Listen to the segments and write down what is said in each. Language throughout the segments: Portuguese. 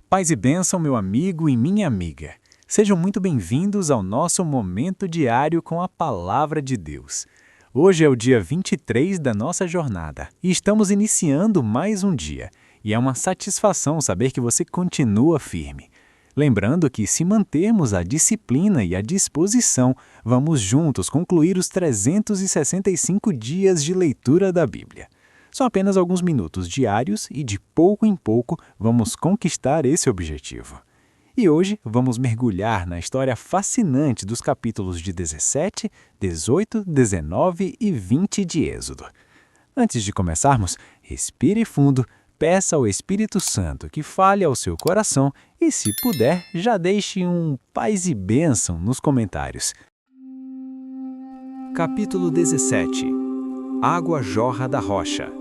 Paz e bênção, meu amigo e minha amiga. Sejam muito bem-vindos ao nosso momento diário com a Palavra de Deus. Hoje é o dia 23 da nossa jornada e estamos iniciando mais um dia. E é uma satisfação saber que você continua firme. Lembrando que, se mantermos a disciplina e a disposição, vamos juntos concluir os 365 dias de leitura da Bíblia. São apenas alguns minutos diários e, de pouco em pouco, vamos conquistar esse objetivo. E hoje vamos mergulhar na história fascinante dos capítulos de 17, 18, 19 e 20 de Êxodo. Antes de começarmos, respire fundo, peça ao Espírito Santo que fale ao seu coração e, se puder, já deixe um paz e bênção nos comentários. Capítulo 17. Água jorra da rocha.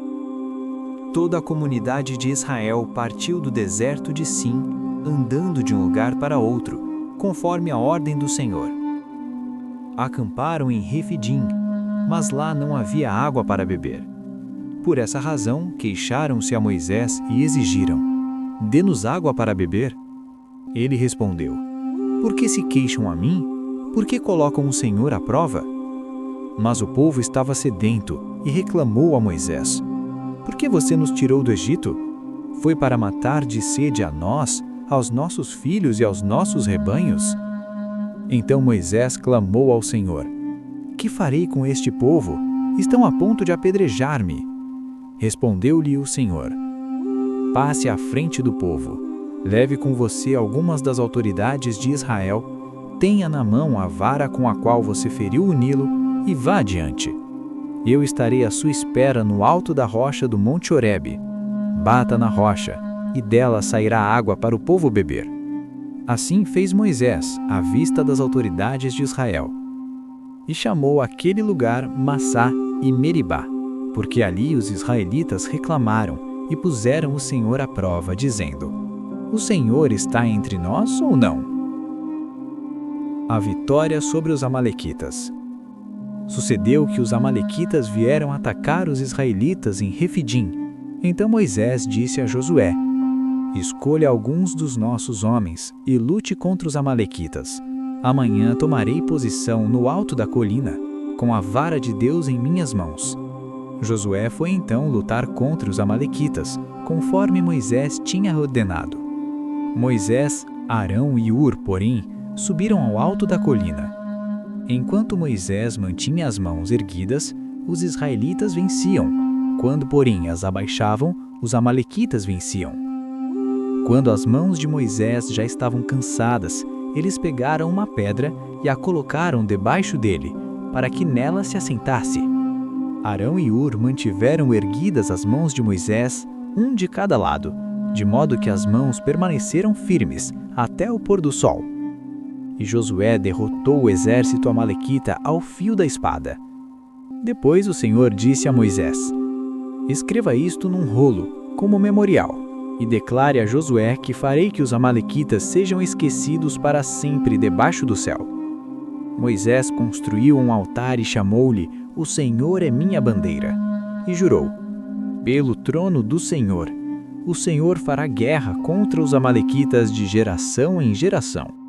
Toda a comunidade de Israel partiu do deserto de Sim, andando de um lugar para outro, conforme a ordem do Senhor. Acamparam em Refidim, mas lá não havia água para beber. Por essa razão, queixaram-se a Moisés e exigiram: "Dê-nos água para beber." Ele respondeu: "Por que se queixam a mim? Por que colocam o Senhor à prova?" Mas o povo estava sedento e reclamou a Moisés: "Por que você nos tirou do Egito? Foi para matar de sede a nós, aos nossos filhos e aos nossos rebanhos?" Então Moisés clamou ao Senhor: "Que farei com este povo? Estão a ponto de apedrejar-me." Respondeu-lhe o Senhor: "Passe à frente do povo. Leve com você algumas das autoridades de Israel, tenha na mão a vara com a qual você feriu o Nilo e vá adiante. Eu estarei à sua espera no alto da rocha do Monte Horebe. Bata na rocha, e dela sairá água para o povo beber." Assim fez Moisés, à vista das autoridades de Israel. E chamou aquele lugar Massá e Meribá, porque ali os israelitas reclamaram e puseram o Senhor à prova, dizendo: "O Senhor está entre nós ou não?" A vitória sobre os amalequitas. Sucedeu que os amalequitas vieram atacar os israelitas em Refidim. Então Moisés disse a Josué: "Escolha alguns dos nossos homens e lute contra os amalequitas. Amanhã tomarei posição no alto da colina, com a vara de Deus em minhas mãos." Josué foi então lutar contra os amalequitas, conforme Moisés tinha ordenado. Moisés, Arão e Hur, porém, subiram ao alto da colina. Enquanto Moisés mantinha as mãos erguidas, os israelitas venciam. Quando, porém, as abaixavam, os amalequitas venciam. Quando as mãos de Moisés já estavam cansadas, eles pegaram uma pedra e a colocaram debaixo dele, para que nela se assentasse. Arão e Hur mantiveram erguidas as mãos de Moisés, um de cada lado, de modo que as mãos permaneceram firmes até o pôr do sol. E Josué derrotou o exército amalequita ao fio da espada. Depois o Senhor disse a Moisés: "Escreva isto num rolo, como memorial, e declare a Josué que farei que os amalequitas sejam esquecidos para sempre debaixo do céu." Moisés construiu um altar e chamou-lhe: "O Senhor é minha bandeira." E jurou: "Pelo trono do Senhor, o Senhor fará guerra contra os amalequitas de geração em geração."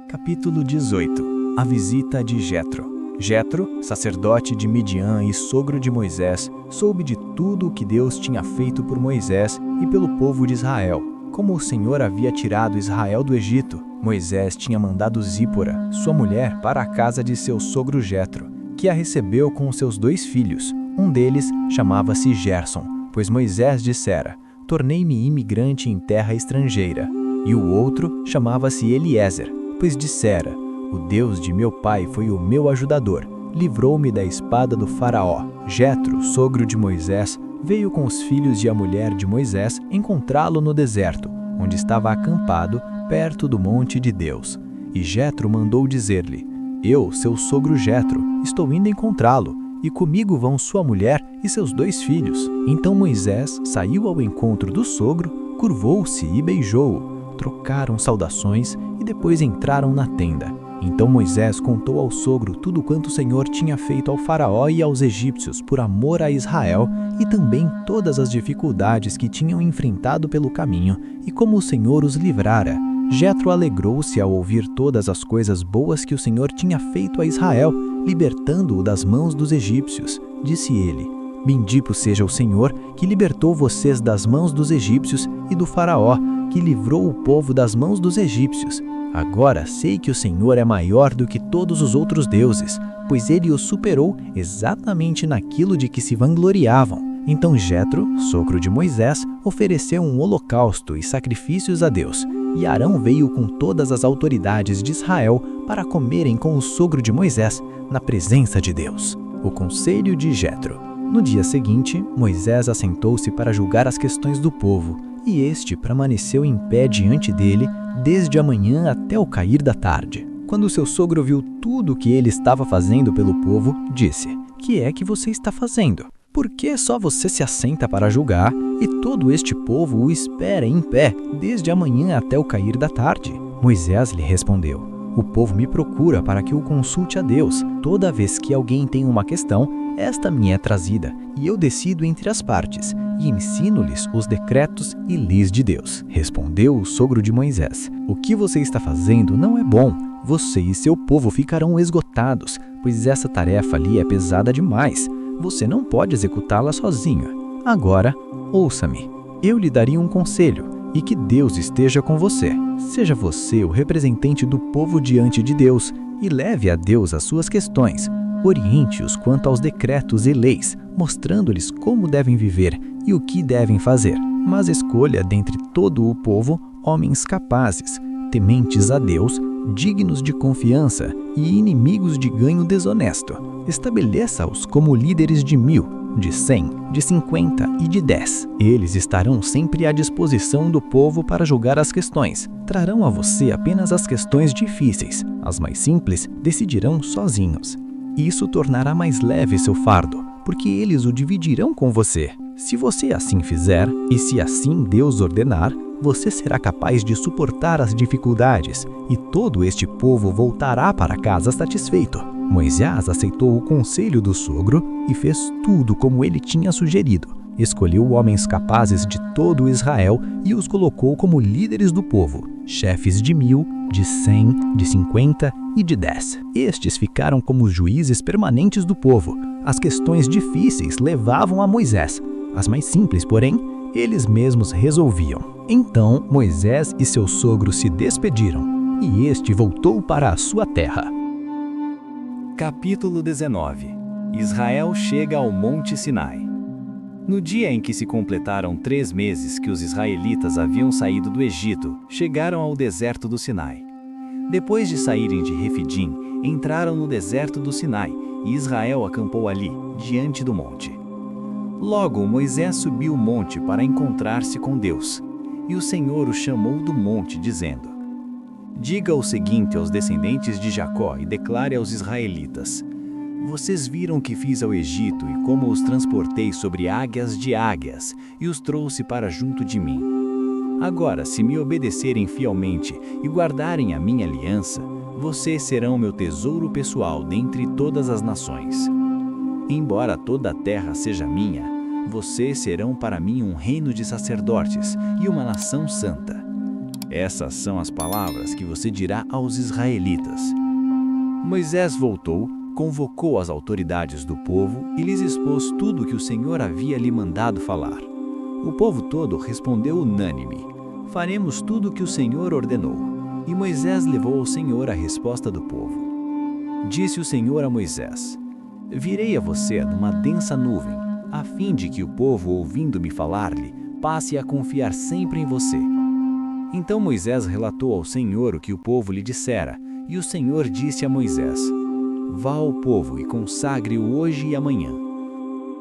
Capítulo 18. A visita de Jetro. Jetro, sacerdote de Midian e sogro de Moisés, soube de tudo o que Deus tinha feito por Moisés e pelo povo de Israel. Como o Senhor havia tirado Israel do Egito, Moisés tinha mandado Zípora, sua mulher, para a casa de seu sogro Jetro, que a recebeu com seus 2 filhos. Um deles chamava-se Gerson, pois Moisés dissera: "Tornei-me imigrante em terra estrangeira." E o outro chamava-se Eliezer, pois dissera: "O Deus de meu pai foi o meu ajudador, livrou-me da espada do faraó." Jetro, sogro de Moisés, veio com os filhos e a mulher de Moisés encontrá-lo no deserto, onde estava acampado, perto do monte de Deus. E Jetro mandou dizer-lhe: "Eu, seu sogro Jetro, estou indo encontrá-lo, e comigo vão sua mulher e seus 2 filhos." Então Moisés saiu ao encontro do sogro, curvou-se e beijou-o. Trocaram saudações e depois entraram na tenda. Então Moisés contou ao sogro tudo quanto o Senhor tinha feito ao faraó e aos egípcios por amor a Israel e também todas as dificuldades que tinham enfrentado pelo caminho e como o Senhor os livrara. Jetro alegrou-se ao ouvir todas as coisas boas que o Senhor tinha feito a Israel, libertando-o das mãos dos egípcios. Disse ele: Bendito seja o Senhor, que libertou vocês das mãos dos egípcios e do faraó, que livrou o povo das mãos dos egípcios. Agora sei que o Senhor é maior do que todos os outros deuses, pois ele os superou exatamente naquilo de que se vangloriavam. Então Jetro, sogro de Moisés, ofereceu um holocausto e sacrifícios a Deus, e Arão veio com todas as autoridades de Israel para comerem com o sogro de Moisés, na presença de Deus. O conselho de Jetro. No dia seguinte, Moisés assentou-se para julgar as questões do povo, e este permaneceu em pé diante dele, desde a manhã até o cair da tarde. Quando seu sogro viu tudo o que ele estava fazendo pelo povo, disse: Que é que você está fazendo? Por que só você se assenta para julgar, e todo este povo o espera em pé, desde a manhã até o cair da tarde? Moisés lhe respondeu: O povo me procura para que o consulte a Deus. Toda vez que alguém tem uma questão, esta me é trazida, e eu decido entre as partes, e ensino-lhes os decretos e leis de Deus. Respondeu o sogro de Moisés: O que você está fazendo não é bom. Você e seu povo ficarão esgotados, pois essa tarefa lhe é pesada demais. Você não pode executá-la sozinho. Agora, ouça-me. Eu lhe daria um conselho, e que Deus esteja com você. Seja você o representante do povo diante de Deus, e leve a Deus as suas questões. Oriente-os quanto aos decretos e leis, mostrando-lhes como devem viver e o que devem fazer. Mas escolha dentre todo o povo homens capazes, tementes a Deus, dignos de confiança e inimigos de ganho desonesto. Estabeleça-os como líderes de 1000, de 100, de 50 e de 10. Eles estarão sempre à disposição do povo para julgar as questões. Trarão a você apenas as questões difíceis. As mais simples decidirão sozinhos. Isso tornará mais leve seu fardo, porque eles o dividirão com você. Se você assim fizer, e se assim Deus ordenar, você será capaz de suportar as dificuldades, e todo este povo voltará para casa satisfeito. Moisés aceitou o conselho do sogro e fez tudo como ele tinha sugerido. Escolheu homens capazes de todo Israel e os colocou como líderes do povo, chefes de 1000, de 100, de 50 e de 10. Estes ficaram como os juízes permanentes do povo. As questões difíceis levavam a Moisés. As mais simples, porém, eles mesmos resolviam. Então Moisés e seu sogro se despediram, e este voltou para a sua terra. Capítulo 19. Israel chega ao Monte Sinai. No dia em que se completaram 3 meses que os israelitas haviam saído do Egito, chegaram ao deserto do Sinai. Depois de saírem de Refidim, entraram no deserto do Sinai, e Israel acampou ali, diante do monte. Logo Moisés subiu o monte para encontrar-se com Deus, e o Senhor o chamou do monte, dizendo: Diga o seguinte aos descendentes de Jacó e declare aos israelitas: Vocês viram o que fiz ao Egito e como os transportei sobre águias de águias e os trouxe para junto de mim. Agora, se me obedecerem fielmente e guardarem a minha aliança, vocês serão meu tesouro pessoal dentre todas as nações. Embora toda a terra seja minha, vocês serão para mim um reino de sacerdotes e uma nação santa. Essas são as palavras que você dirá aos israelitas. Moisés voltou, convocou as autoridades do povo e lhes expôs tudo o que o Senhor havia lhe mandado falar. O povo todo respondeu unânime: Faremos tudo o que o Senhor ordenou. E Moisés levou ao Senhor a resposta do povo. Disse o Senhor a Moisés: Virei a você numa densa nuvem, a fim de que o povo, ouvindo-me falar-lhe, passe a confiar sempre em você. Então Moisés relatou ao Senhor o que o povo lhe dissera, e o Senhor disse a Moisés: Vá ao povo e consagre-o hoje e amanhã.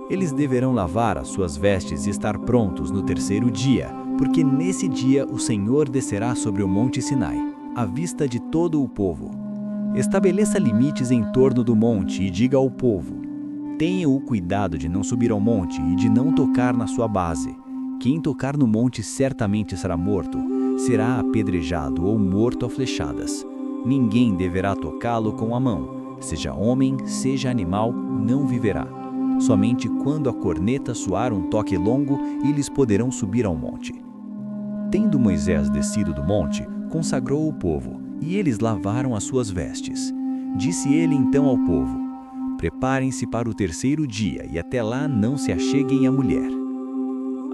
Eles deverão lavar as suas vestes e estar prontos no 3º dia, porque nesse dia o Senhor descerá sobre o monte Sinai, à vista de todo o povo. Estabeleça limites em torno do monte e diga ao povo: Tenha o cuidado de não subir ao monte e de não tocar na sua base. Quem tocar no monte certamente será morto, será apedrejado ou morto a flechadas. Ninguém deverá tocá-lo com a mão, seja homem, seja animal, não viverá. Somente quando a corneta soar um toque longo, eles poderão subir ao monte. Tendo Moisés descido do monte, consagrou o povo, e eles lavaram as suas vestes. Disse ele então ao povo: Preparem-se para o terceiro dia, e até lá não se acheguem à mulher.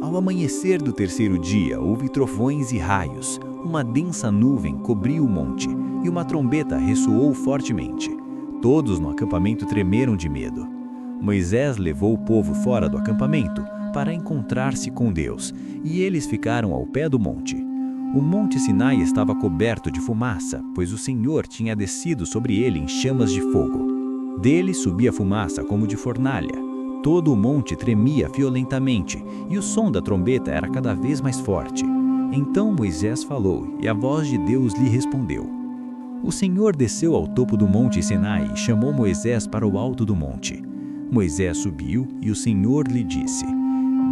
Ao amanhecer do terceiro dia, houve trovões e raios. Uma densa nuvem cobriu o monte, e uma trombeta ressoou fortemente. Todos no acampamento tremeram de medo. Moisés levou o povo fora do acampamento para encontrar-se com Deus, e eles ficaram ao pé do monte. O monte Sinai estava coberto de fumaça, pois o Senhor tinha descido sobre ele em chamas de fogo. Dele subia fumaça como de fornalha. Todo o monte tremia violentamente, e o som da trombeta era cada vez mais forte. Então Moisés falou, e a voz de Deus lhe respondeu. O Senhor desceu ao topo do monte Sinai e chamou Moisés para o alto do monte. Moisés subiu, e o Senhor lhe disse: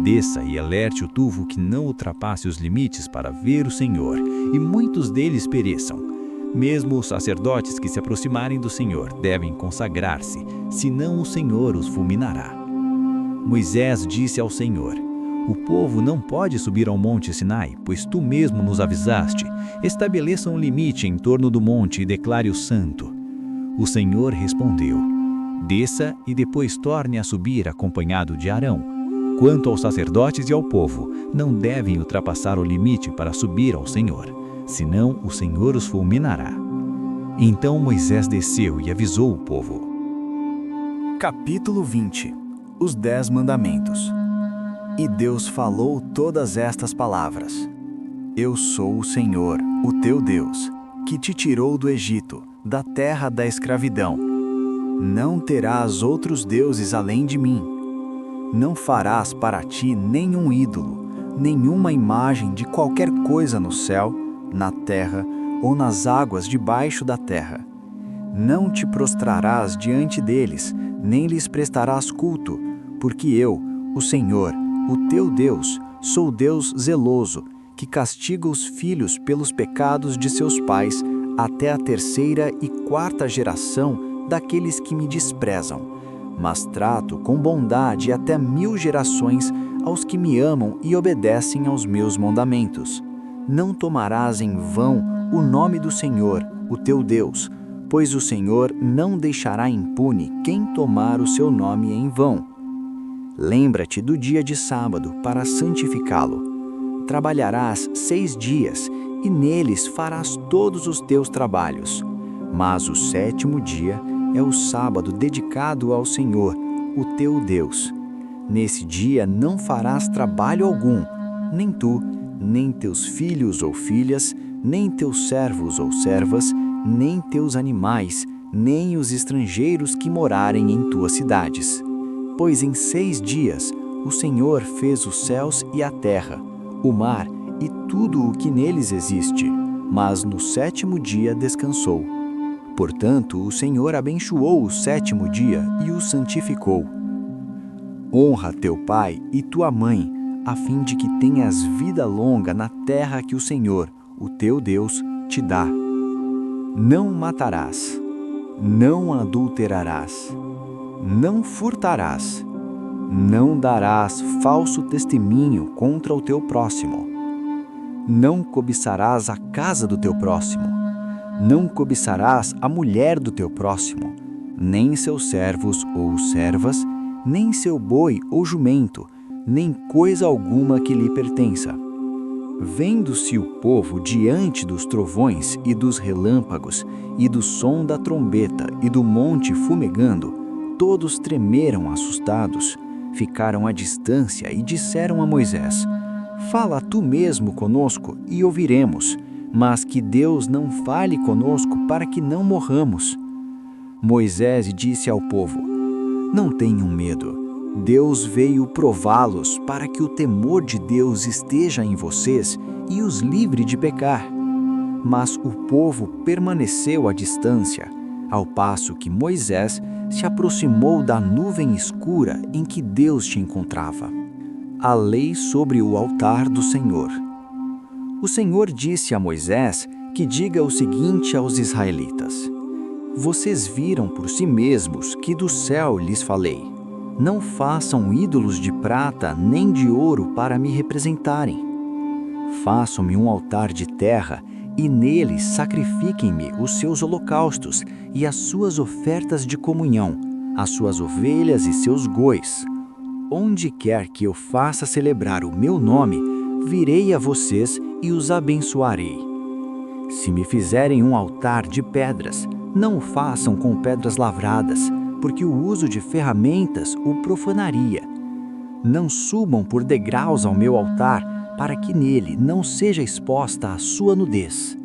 Desça e alerte o povo que não ultrapasse os limites para ver o Senhor, e muitos deles pereçam. Mesmo os sacerdotes que se aproximarem do Senhor devem consagrar-se, senão o Senhor os fulminará. Moisés disse ao Senhor: O povo não pode subir ao monte Sinai, pois tu mesmo nos avisaste. Estabeleça um limite em torno do monte e declare-o santo. O Senhor respondeu: Desça e depois torne a subir acompanhado de Arão. Quanto aos sacerdotes e ao povo, não devem ultrapassar o limite para subir ao Senhor, senão o Senhor os fulminará. Então Moisés desceu e avisou o povo. Capítulo 20. Os 10 Mandamentos. E Deus falou todas estas palavras: Eu sou o Senhor, o teu Deus, que te tirou do Egito, da terra da escravidão. Não terás outros deuses além de mim. Não farás para ti nenhum ídolo, nenhuma imagem de qualquer coisa no céu, na terra ou nas águas debaixo da terra. Não te prostrarás diante deles, nem lhes prestarás culto, porque eu, o Senhor, o teu Deus, sou Deus zeloso, que castiga os filhos pelos pecados de seus pais até a 3ª e 4ª geração daqueles que me desprezam. Mas trato com bondade até 1000 gerações aos que me amam e obedecem aos meus mandamentos. Não tomarás em vão o nome do Senhor, o teu Deus, pois o Senhor não deixará impune quem tomar o seu nome em vão. Lembra-te do dia de sábado para santificá-lo. Trabalharás 6 dias e neles farás todos os teus trabalhos. Mas o 7º dia é o sábado dedicado ao Senhor, o teu Deus. Nesse dia não farás trabalho algum, nem tu, nem teus filhos ou filhas, nem teus servos ou servas, nem teus animais, nem os estrangeiros que morarem em tuas cidades. Pois em 6 dias o Senhor fez os céus e a terra, o mar e tudo o que neles existe, mas no 7º dia descansou. Portanto, o Senhor abençoou o 7º dia e o santificou. Honra teu pai e tua mãe, a fim de que tenhas vida longa na terra que o Senhor, o teu Deus, te dá. Não matarás, não adulterarás, não furtarás, não darás falso testemunho contra o teu próximo. Não cobiçarás a casa do teu próximo. Não cobiçarás a mulher do teu próximo, nem seus servos ou servas, nem seu boi ou jumento, nem coisa alguma que lhe pertença. Vendo-se o povo diante dos trovões e dos relâmpagos, e do som da trombeta e do monte fumegando, todos tremeram assustados, ficaram à distância e disseram a Moisés: Fala tu mesmo conosco e ouviremos, mas que Deus não fale conosco para que não morramos. Moisés disse ao povo: Não tenham medo. Deus veio prová-los para que o temor de Deus esteja em vocês e os livre de pecar. Mas o povo permaneceu à distância, ao passo que Moisés se aproximou da nuvem escura em que Deus te encontrava. A lei sobre o altar do Senhor. O Senhor disse a Moisés que diga o seguinte aos israelitas: vocês viram por si mesmos que do céu lhes falei. Não façam ídolos de prata nem de ouro para me representarem. Façam-me um altar de terra e nele sacrifiquem-me os seus holocaustos e as suas ofertas de comunhão, as suas ovelhas e seus bois. Onde quer que eu faça celebrar o meu nome, virei a vocês e os abençoarei. Se me fizerem um altar de pedras, não o façam com pedras lavradas, porque o uso de ferramentas o profanaria. Não subam por degraus ao meu altar, para que nele não seja exposta a sua nudez.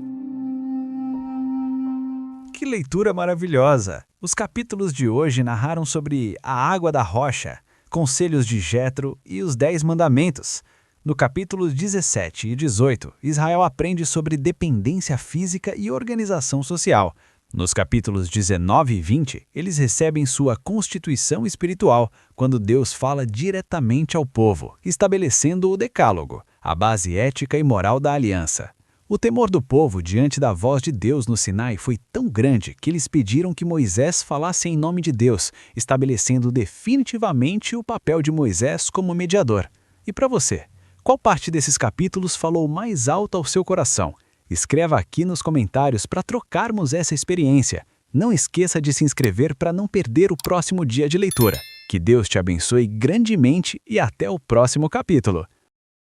Que leitura maravilhosa! Os capítulos de hoje narraram sobre a água da rocha, conselhos de Jetro e os 10 mandamentos. No capítulo 17 e 18, Israel aprende sobre dependência física e organização social. Nos capítulos 19 e 20, eles recebem sua constituição espiritual, quando Deus fala diretamente ao povo, estabelecendo o Decálogo, a base ética e moral da aliança. O temor do povo diante da voz de Deus no Sinai foi tão grande que eles pediram que Moisés falasse em nome de Deus, estabelecendo definitivamente o papel de Moisés como mediador. E para você, qual parte desses capítulos falou mais alto ao seu coração? Escreva aqui nos comentários para trocarmos essa experiência. Não esqueça de se inscrever para não perder o próximo dia de leitura. Que Deus te abençoe grandemente e até o próximo capítulo.